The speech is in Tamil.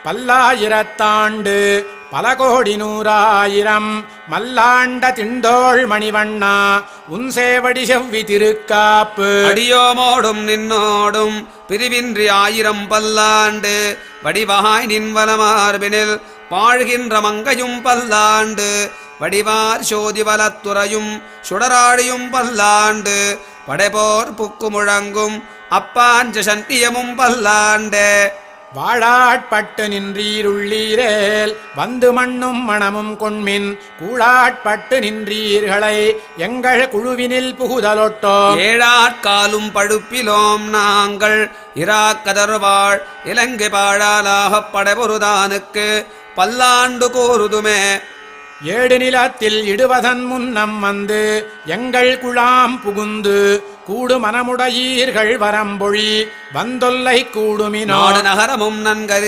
பல்லாயிரத்தாண்டு பல கோடி நூறாயிரம் மல்லாண்ட திண்டோள் மணிவண்ணா உன் சேவடி செவ்வி திருக்காப்பு அடியோமோடும் நின்னோடும் பிரிவின்றி ஆயிரம் பல்லாண்டு வடிவாய் நின்வலமார்பினில் வாழ்கின்ற மங்கையும் பல்லாண்டு வடிவார் சோதி வலத்துறையும் சுடராடியும் பல்லாண்டு படைபோர் புக்கு முழங்கும் அப்பாஞ்ச சண்டியமும் பல்லாண்டு வாழாட்பட்டு நின்றீருள்ளீரேல் வந்து மண்ணும் மணமும் கொண்மின் கூழாட்பட்டு நின்றீர்களை எங்கள் குழுவினில் புகுதலொட்டோம் ஏழாட்காலும் படுப்பிலோம் நாங்கள் இராக்கதர்வாள் இலங்கை பாழாலாகப் படைபொருதானுக்கு பல்லாண்டு கோருதுமே ஏடு நிலத்தில் இடுவதன் முன்னம் வந்து எங்கள் குழாம் புகுந்து கூடு மனமுடையீர்கள் வரம்பொழி வந்தொல்லை கூடுமினோ நகரமும் நன்கறி